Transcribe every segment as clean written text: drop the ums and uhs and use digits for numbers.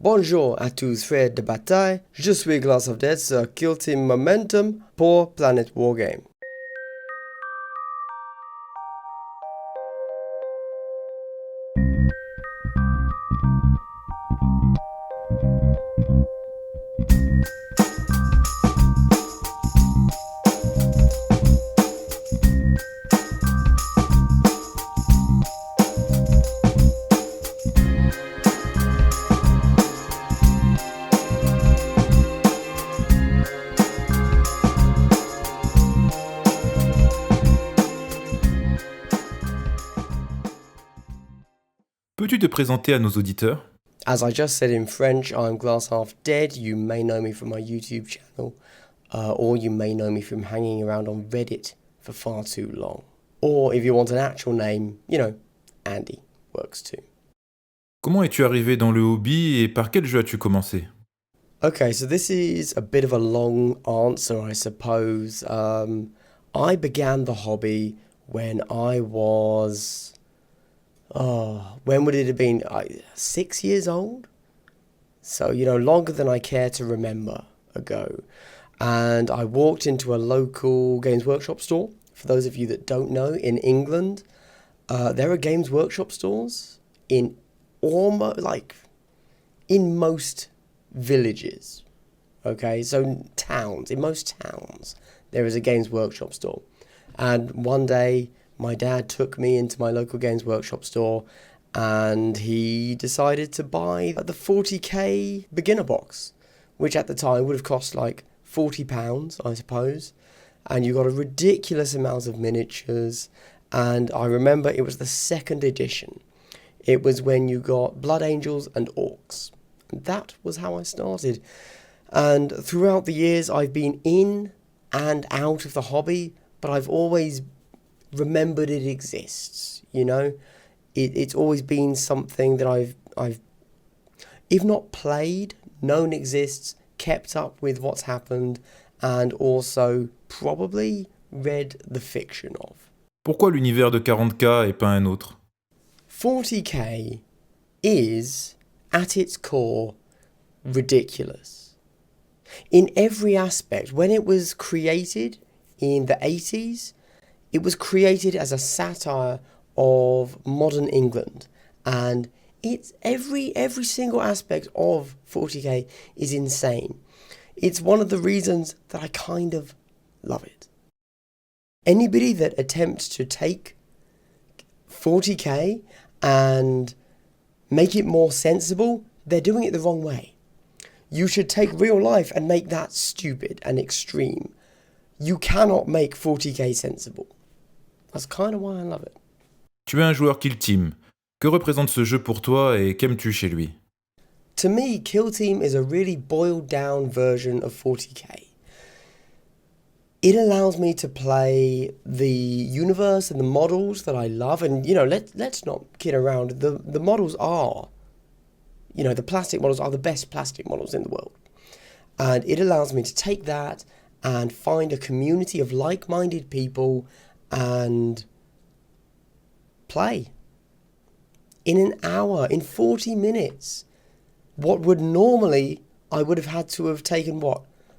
Bonjour à tous frères de bataille, je suis Glass of Death sur Kill Team Momentum pour Planet Wargame. Peux-tu te présenter à nos auditeurs? As I just said in French, I'm Glass Half Dead. You may know me from my YouTube channel, or you may know me from hanging around on Reddit for far too long. Or if you want an actual name, Andy works too. Comment es-tu arrivé dans le hobby et par quel jeu as-tu commencé? Okay, so this is a bit of a long answer, I suppose. I began the hobby when I was... when would it have been? 6 years old? So, longer than I care to remember ago. And I walked into a local Games Workshop store. For those of you that don't know, in England, there are Games Workshop stores in in most villages. Okay, so towns, in most towns, there is a Games Workshop store. And one day, my dad took me into my local Games Workshop store and he decided to buy the 40k beginner box, which at the time would have cost like £40, I suppose. And you got a ridiculous amount of miniatures. And I remember it was the second edition. It was when you got Blood Angels and Orcs. And that was how I started. And throughout the years, I've been in and out of the hobby, but I've always remembered it exists. It's always been something that I've if not played, known exists, kept up with what's happened, and also probably read the fiction of. Pourquoi l'univers de 40K et pas un autre? 40k is, at its core, ridiculous. In every aspect. When it was created in the 80s, it was created as a satire of modern England, and it's every single aspect of 40k is insane. It's one of the reasons that I kind of love it. Anybody that attempts to take 40k and make it more sensible, they're doing it the wrong way. You should take real life and make that stupid and extreme. You cannot make 40k sensible. That's kind of why I love it. Tu es un joueur Kill Team. Que représente ce jeu pour toi et qu'aimes-tu chez lui? To me, Kill Team is a really boiled down version of 40k. It allows me to play the universe and the models that I love. And, let's not kid around. The models are, the plastic models are the best plastic models in the world. And it allows me to take that and find a community of like-minded people and play in an hour, in 40 minutes. What would normally, I would have had to have taken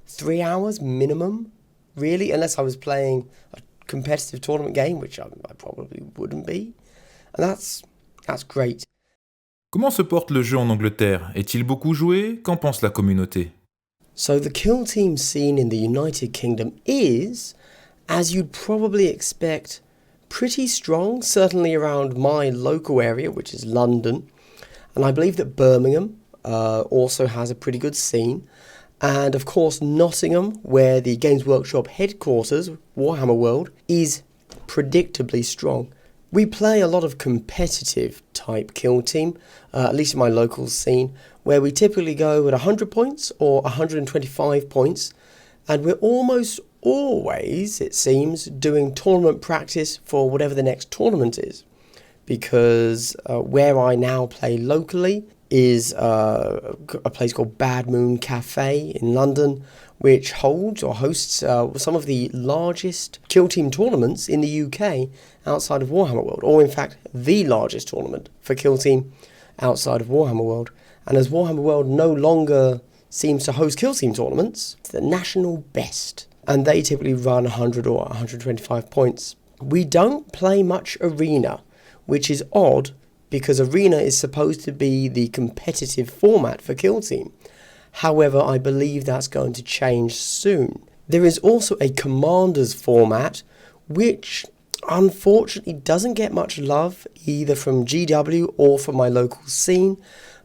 3 hours minimum, really, unless I was playing a competitive tournament game, which I probably wouldn't be. And that's great. Comment se porte le jeu en Angleterre? Est-il beaucoup joué? Qu'en pense la communauté? So the Kill Team scene in the United Kingdom is, as you'd probably expect, pretty strong, certainly around my local area, which is London. And I believe that Birmingham also has a pretty good scene. And of course, Nottingham, where the Games Workshop headquarters, Warhammer World, is predictably strong. We play a lot of competitive type Kill Team, at least in my local scene, where we typically go at 100 points or 125 points. And we're almost always, it seems, doing tournament practice for whatever the next tournament is. Because where I now play locally is a place called Bad Moon Cafe in London, which holds or hosts some of the largest Kill Team tournaments in the UK outside of Warhammer World, or in fact the largest tournament for Kill Team outside of Warhammer World. And as Warhammer World no longer seems to host kill team tournaments, it's the national best. And they typically run 100 or 125 points. We don't play much arena, which is odd because arena is supposed to be the competitive format for kill team. However, I believe that's going to change soon. There is also a commanders format, which unfortunately doesn't get much love either from GW or from my local scene.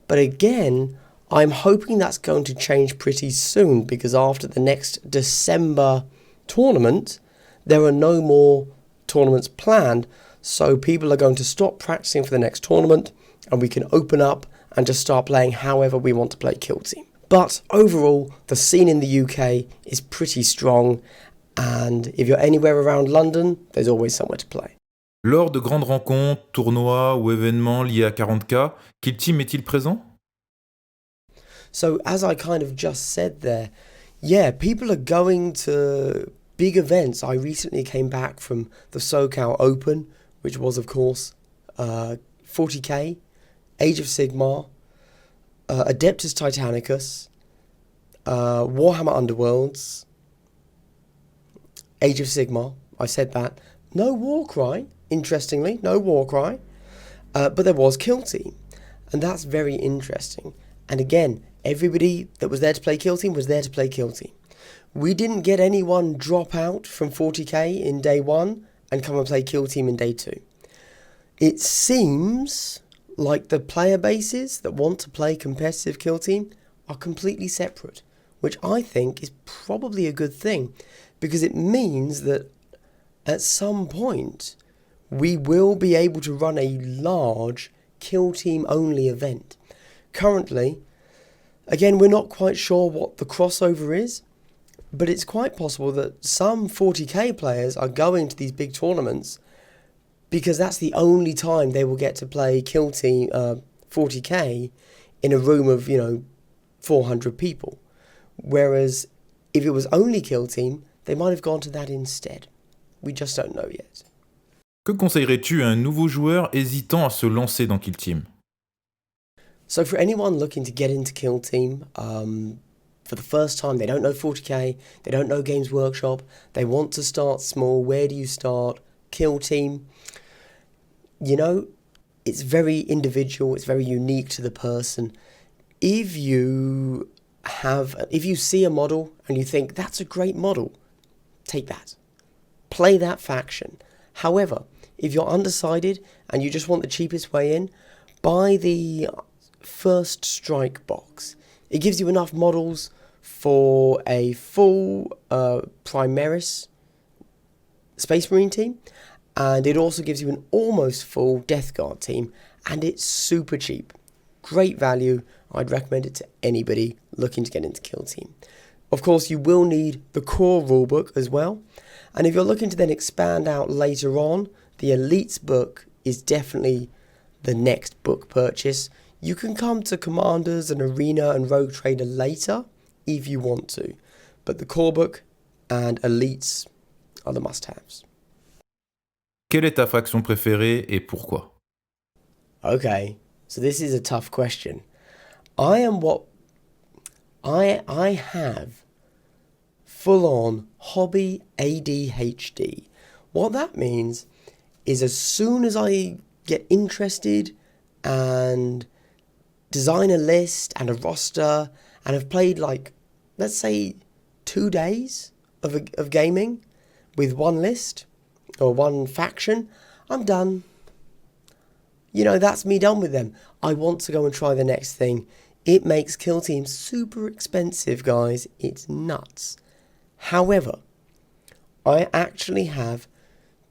But again, I'm hoping that's going to change pretty soon, because after the next December tournament, there are no more tournaments planned. So people are going to stop practicing for the next tournament, and we can open up and just start playing however we want to play kill team. But overall, the scene in the UK is pretty strong, and if you're anywhere around London, there's always somewhere to play. Lors de grandes rencontres, tournois ou événements liés à 40K, Kill Team est-il présent? So as I kind of just said there, yeah, people are going to big events. I recently came back from the SoCal Open, which was, of course, 40k, Age of Sigmar, Adeptus Titanicus, Warhammer Underworlds, Age of Sigmar, I said that. No Warcry, interestingly, no Warcry, but there was Kill Team, and that's very interesting. And again, everybody that was there to play Kill Team was there to play Kill Team. We didn't get anyone drop out from 40k in day 1 and come and play Kill Team in day 2. It seems like the player bases that want to play competitive Kill Team are completely separate, which I think is probably a good thing, because it means that at some point we will be able to run a large Kill Team only event. Currently, again, we're not quite sure what the crossover is, but it's quite possible that some 40k players are going to these big tournaments because that's the only time they will get to play Kill Team 40k in a room of, 400 people. Whereas if it was only Kill Team, they might have gone to that instead. We just don't know yet. Que conseillerais-tu à un nouveau joueur hésitant à se lancer dans Kill Team? So for anyone looking to get into Kill Team, for the first time, they don't know 40k, they don't know Games Workshop, they want to start small, where do you start? Kill Team. It's very individual, it's very unique to the person. If you see a model and you think, that's a great model, take that. Play that faction. However, if you're undecided and you just want the cheapest way in, buy the First Strike box. It gives you enough models for a full Primaris Space Marine team, and it also gives you an almost full Death Guard team, and it's super cheap. Great value. I'd recommend it to anybody looking to get into Kill Team. Of course, you will need the core rulebook as well, and if you're looking to then expand out later on, the Elites book is definitely the next book purchase. You can come to Commanders and Arena and Rogue Trader later if you want to, but the core book and Elites are the must-haves. Quelle est ta faction préférée et pourquoi? Okay, so this is a tough question. I have full-on hobby ADHD. What that means is as soon as I get interested and design a list and a roster and have played let's say 2 days of gaming with one list or one faction, I'm done. That's me done with them. I want to go and try the next thing. It makes Kill Team super expensive, guys. It's nuts. However, I actually have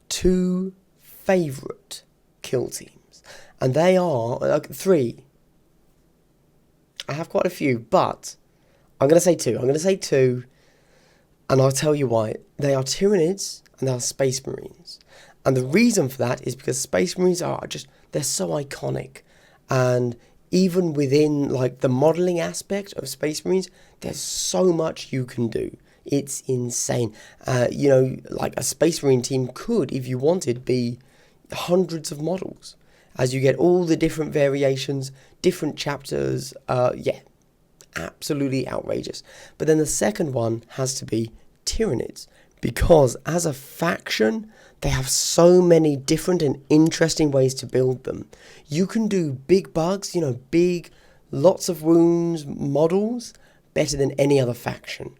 2 favourite Kill Teams, and they are 3. I have quite a few, but I'm going to say 2. And I'll tell you why. They are Tyranids and they are Space Marines. And the reason for that is because Space Marines they're so iconic. And even within the modelling aspect of Space Marines, there's so much you can do. It's insane. A Space Marine team could, if you wanted, be hundreds of models. as you get all the different variations, different chapters. Absolutely outrageous. But then the second one has to be Tyranids, because as a faction, they have so many different and interesting ways to build them. You can do big bugs, big, lots of wounds models, better than any other faction.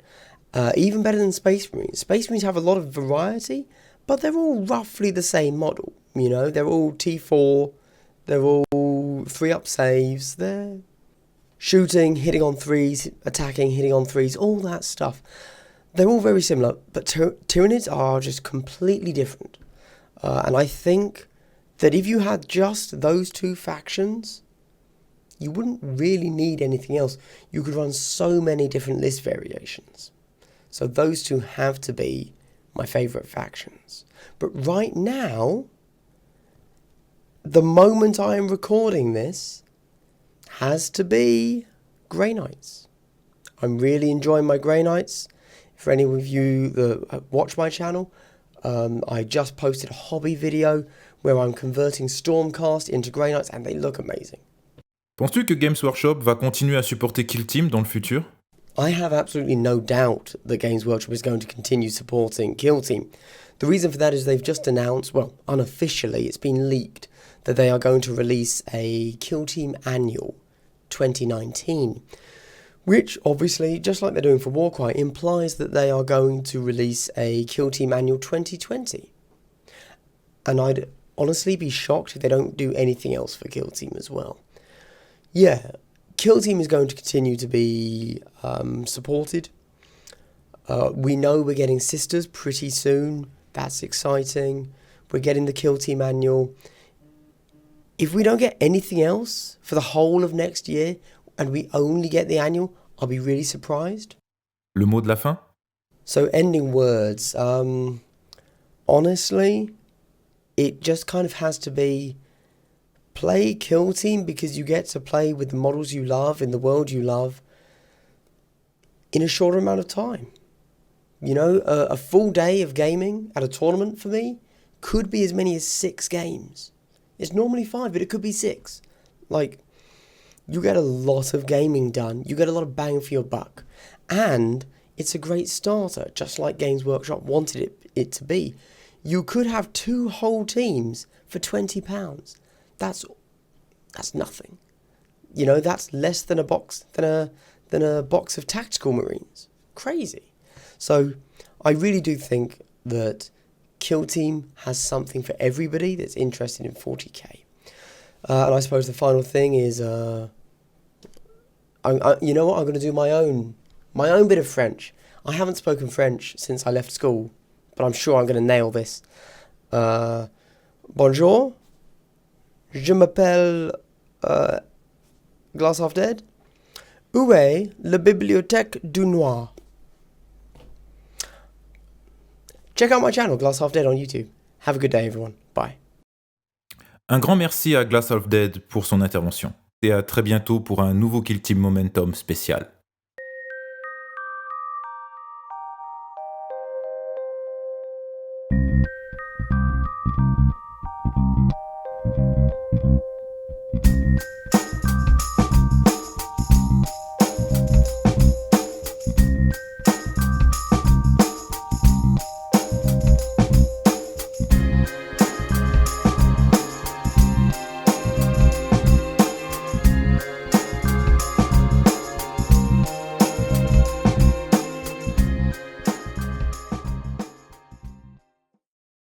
Even better than Space Marines. Space Marines have a lot of variety, but they're all roughly the same model. They're all T4, they're all 3-up saves, they're shooting, hitting on 3s, attacking, hitting on 3s, all that stuff. They're all very similar, but Tyranids are just completely different. And I think that if you had just those two factions, you wouldn't really need anything else. You could run so many different list variations. So those two have to be my favourite factions. But right now, the moment I am recording this, has to be Grey Knights. I'm really enjoying my Grey Knights. For any of you that watch my channel, I just posted a hobby video where I'm converting Stormcast into Grey Knights and they look amazing. Penses-tu que Games Workshop va continuer à supporter Kill Team dans le futur? I have absolutely no doubt that Games Workshop is going to continue supporting Kill Team. The reason for that is they've just announced, well, unofficially, it's been leaked, that they are going to release a Kill Team Annual 2019, which obviously, just like they're doing for Warcry, implies that they are going to release a Kill Team Annual 2020. And I'd honestly be shocked if they don't do anything else for Kill Team as well. Yeah, Kill Team is going to continue to be supported. We know we're getting Sisters pretty soon. That's exciting. We're getting the Kill Team Annual. If we don't get anything else for the whole of next year and we only get the annual, I'll be really surprised. Le mot de la fin? So ending words. Honestly, it just kind of has to be play Kill Team because you get to play with the models you love in the world you love in a shorter amount of time. A full day of gaming at a tournament for me could be as many as 6 games. It's normally 5, but it could be 6. You get a lot of gaming done. You get a lot of bang for your buck. And it's a great starter, just like Games Workshop wanted it to be. You could have 2 whole teams for £20. That's nothing. That's less than a box than a box of tactical Marines. Crazy. So I really do think that Kill Team has something for everybody that's interested in 40k. And I suppose the final thing is, I'm going to do my own bit of French. I haven't spoken French since I left school, but I'm sure I'm going to nail this. Bonjour. Je m'appelle Glass Half Dead. Où est la bibliothèque du noir? Check out my channel, Glass Half Dead, on YouTube. Have a good day, everyone. Bye. Un grand merci à Glass Half Dead pour son intervention. Et à très bientôt pour un nouveau Kill Team Momentum spécial.